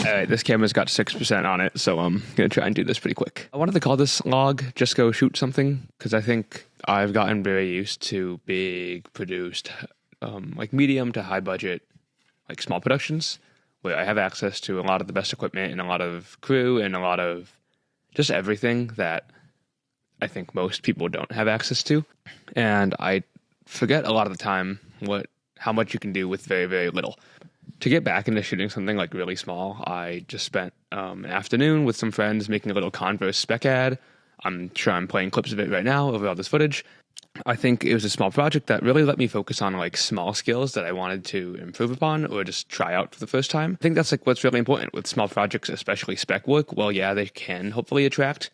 All right, this camera's got 6% on it, so I'm going to try and do this pretty quick. I wanted to call this log Just Go Shoot Something, because I think I've gotten very used to big produced, like medium to high budget, like small productions, where I have access to a lot of the best equipment and a lot of crew and a lot of just everything that I think most people don't have access to. And I forget a lot of the time how much you can do with very, very little. To get back into shooting something like really small, I just spent an afternoon with some friends making a little Converse SPEC ad. I'm sure I'm playing clips of it right now over all this footage. I think it was a small project that really let me focus on like small skills that I wanted to improve upon or just try out for the first time. I think that's like what's really important with small projects, especially spec work. Well, yeah, they can hopefully attract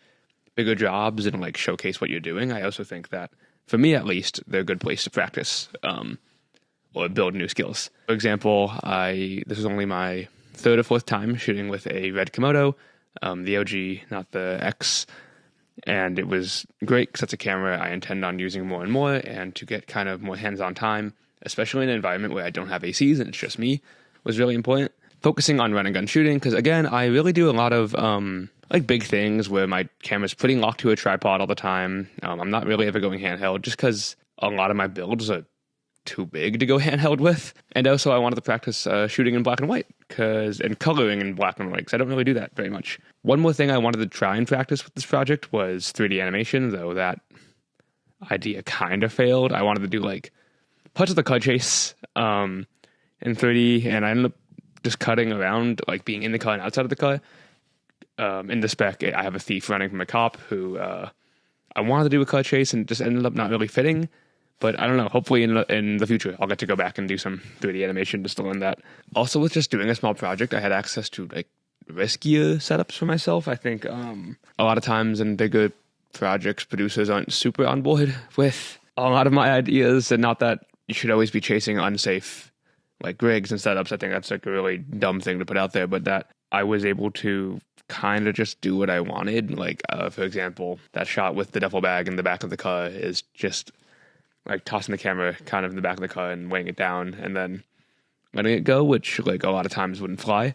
bigger jobs and like showcase what you're doing. I also think that, for me at least, they're a good place to practice or build new skills. For example, this was only my third or fourth time shooting with a red Komodo, the OG, not the X, and it was great because that's a camera I intend on using more and more, and to get kind of more hands-on time, especially in an environment where I don't have ACs and it's just me, was really important. Focusing on run and gun shooting, because again, I really do a lot of like big things where my camera's pretty locked to a tripod all the time. I'm not really ever going handheld just because a lot of my builds are too big to go handheld with. And also I wanted to practice shooting in black and white and coloring in black and white, because I don't really do that very much. One more thing I wanted to try and practice with this project was 3D animation, though that idea kind of failed. I wanted to do like parts of the car chase in 3D, and I ended up just cutting around, like being in the car and outside of the car. In the spec, I have a thief running from a cop who I wanted to do a car chase and just ended up not really fitting. But I don't know, hopefully in the future, I'll get to go back and do some 3D animation just to learn that. Also, with just doing a small project, I had access to like riskier setups for myself. I think a lot of times in bigger projects, producers aren't super on board with a lot of my ideas, and not that you should always be chasing unsafe like rigs and setups. I think that's like a really dumb thing to put out there, but that I was able to kind of just do what I wanted. Like, for example, that shot with the duffel bag in the back of the car is just like tossing the camera kind of in the back of the car and weighing it down and then letting it go, which like a lot of times wouldn't fly.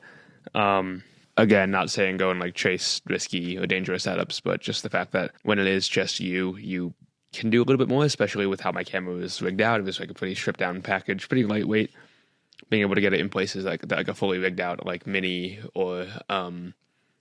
Again, not saying go and like chase risky or dangerous setups, but just the fact that when it is just you can do a little bit more, especially with how my camera was rigged out. It was like a pretty stripped down package, pretty lightweight. Being able to get it in places like a fully rigged out like Mini or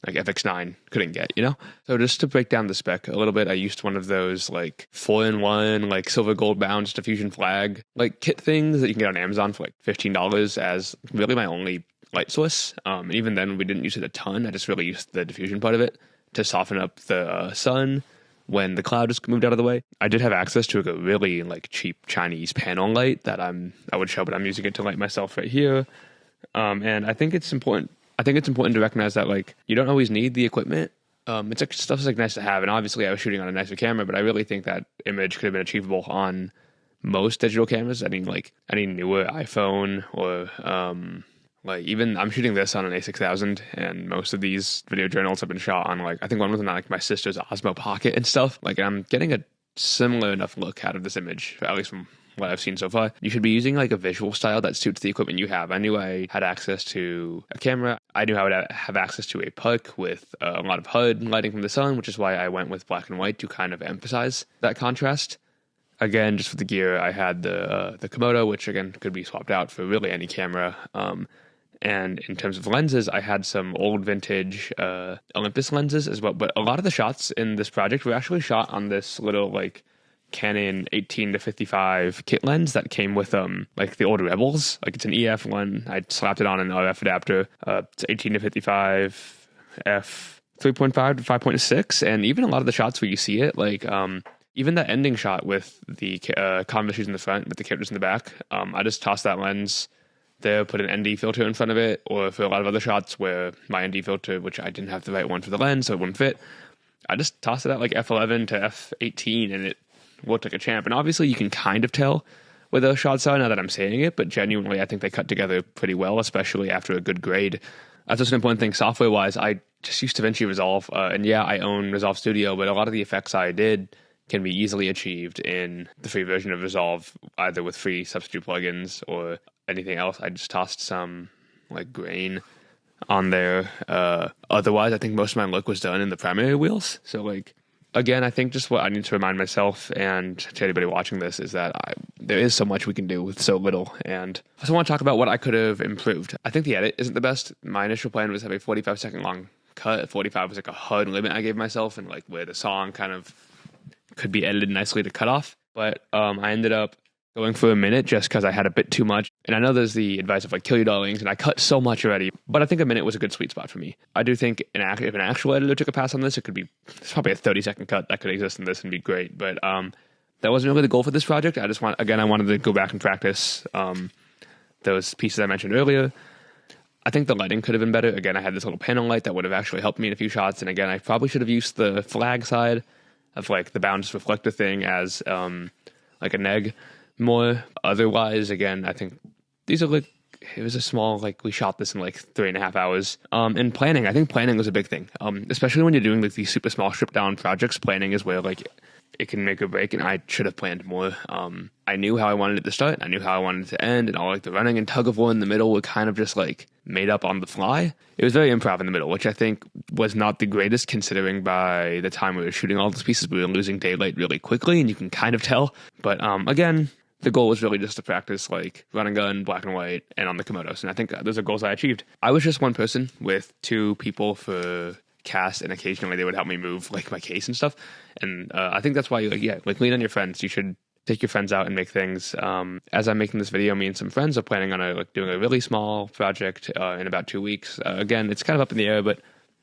like FX9 couldn't get, you know? So just to break down the spec a little bit, I used one of those like 4-in-1, like silver gold bound diffusion flag, like kit things that you can get on Amazon for like $15 as really my only light source. And even then we didn't use it a ton. I just really used the diffusion part of it to soften up the sun when the cloud just moved out of the way. I did have access to a really like cheap Chinese panel light that I would show, but I'm using it to light myself right here. And I think it's important. I think it's important to recognize that like you don't always need the equipment. It's like stuff's like nice to have, and obviously I was shooting on a nicer camera, but I really think that image could have been achievable on most digital cameras. I mean, like any newer iPhone or like even I'm shooting this on an A6000, and most of these video journals have been shot on like I think one was on like my sister's Osmo Pocket and stuff. Like I'm getting a similar enough look out of this image, at least from what I've seen so far. You should be using like a visual style that suits the equipment you have. I knew I had access to a camera. I knew I would have access to a puck with a lot of HUD lighting from the sun, which is why I went with black and white to kind of emphasize that contrast. Again, just for the gear, I had the Komodo, which again could be swapped out for really any camera. And in terms of lenses, I had some old vintage Olympus lenses as well. But a lot of the shots in this project were actually shot on this little like Canon 18-55 kit lens that came with like the old Rebels. Like it's an EF one. I slapped it on an RF adapter. It's 18-55 f 3.5 to 5.6, and even a lot of the shots where you see it, like even that ending shot with the Converse shoes in the front with the characters in the back, I just tossed that lens there, put an ND filter in front of it, or for a lot of other shots where my ND filter, which I didn't have the right one for the lens, so it wouldn't fit, I just tossed it at like f11 to f18, and it looked like a champ. And obviously you can kind of tell where those shots are now that I'm saying it, but genuinely I think they cut together pretty well, especially after a good grade. That's just an important thing. Software-wise, I just used DaVinci Resolve, and yeah, I own Resolve Studio, but a lot of the effects I did can be easily achieved in the free version of Resolve, either with free substitute plugins or anything else. I just tossed some like grain on there. Otherwise, I think most of my look was done in the primary wheels. So like, again, I think just what I need to remind myself and to anybody watching this is that there is so much we can do with so little. And I also want to talk about what I could have improved. I think the edit isn't the best. My initial plan was to have a 45-second long cut. 45 was like a hard limit I gave myself, and like where the song kind of could be edited nicely to cut off. But I ended up going for a minute just because I had a bit too much. And I know there's the advice of like kill your darlings, and I cut so much already, but I think a minute was a good sweet spot for me. I do think if an actual editor took a pass on this, it's probably a 30-second cut that could exist in this and be great. But that wasn't really the goal for this project. I wanted to go back and practice those pieces I mentioned earlier. I think the lighting could have been better. Again, I had this little panel light that would have actually helped me in a few shots. And again, I probably should have used the flag side of like the bounce reflector thing as like a neg more. Otherwise, again, I think these are like, it was a small, like we shot this in like 3.5 hours. And planning, I think planning was a big thing. Especially when you're doing like these super small stripped down projects, planning is where like it can make or break, and I should have planned more. I knew how I wanted it to start, I knew how I wanted it to end, and all like the running and tug of war in the middle were kind of just like made up on the fly. It was very improv in the middle, which I think was not the greatest considering by the time we were shooting all these pieces, we were losing daylight really quickly, and you can kind of tell. But again, the goal was really just to practice like run and gun, black and white, and on the Komodos, and I think those are goals I achieved. I was just one person with 2 people for cast, and occasionally they would help me move like my case and stuff. And I think that's why like lean on your friends. You should take your friends out and make things. As I'm making this video, me and some friends are planning on doing a really small project in about 2 weeks. Again, it's kind of up in the air, but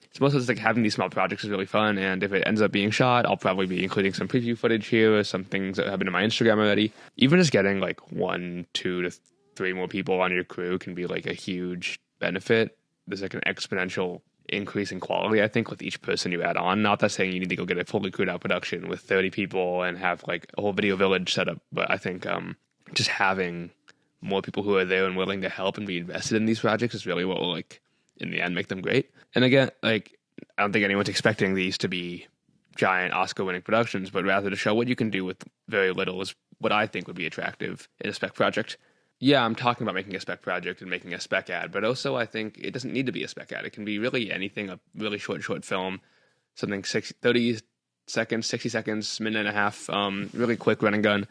it's mostly just like having these small projects is really fun. And if it ends up being shot, I'll probably be including some preview footage here or some things that have been in my Instagram already. Even just getting like 1, 2 to 3 more people on your crew can be like a huge benefit. There's like an exponential increase in quality, I think, with each person you add on. Not that saying you need to go get a fully crewed out production with 30 people and have like a whole video village set up, but I think just having more people who are there and willing to help and be invested in these projects is really what will like in the end make them great. And again, like I don't think anyone's expecting these to be giant Oscar winning productions, but rather to show what you can do with very little is what I think would be attractive in a spec project. Yeah, I'm talking about making a spec project and making a spec ad, but also I think it doesn't need to be a spec ad. It can be really anything, a really short film, something 30 seconds, 60 seconds, minute and a half, really quick run and gun.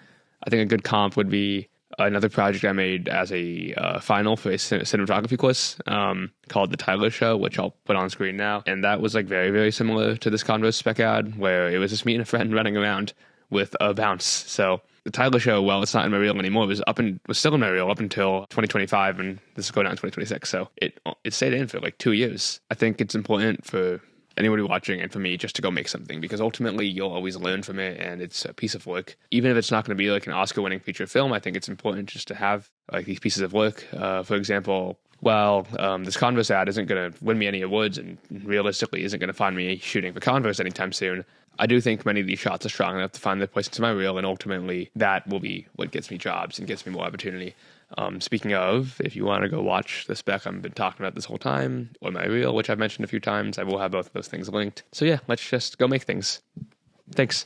I think a good comp would be another project I made as a final for a cinematography course called The Tyler Show, which I'll put on screen now. And that was like very, very similar to this Converse spec ad, where it was just me and a friend running around with a bounce. So the Tyler Show, well, it's not in my reel anymore. It was still in my reel up until 2025, and this is going out in 2026. So it stayed in for like 2 years. I think it's important for anybody watching and for me just to go make something, because ultimately you'll always learn from it, and it's a piece of work. Even if it's not going to be like an Oscar-winning feature film, I think it's important just to have like these pieces of work. For example, while this Converse ad isn't going to win me any awards and realistically isn't going to find me shooting for Converse anytime soon, I do think many of these shots are strong enough to find their place into my reel, and ultimately that will be what gets me jobs and gets me more opportunity. Speaking of, if you want to go watch the spec I've been talking about this whole time, or my reel, which I've mentioned a few times, I will have both of those things linked. So yeah, let's just go make things. Thanks.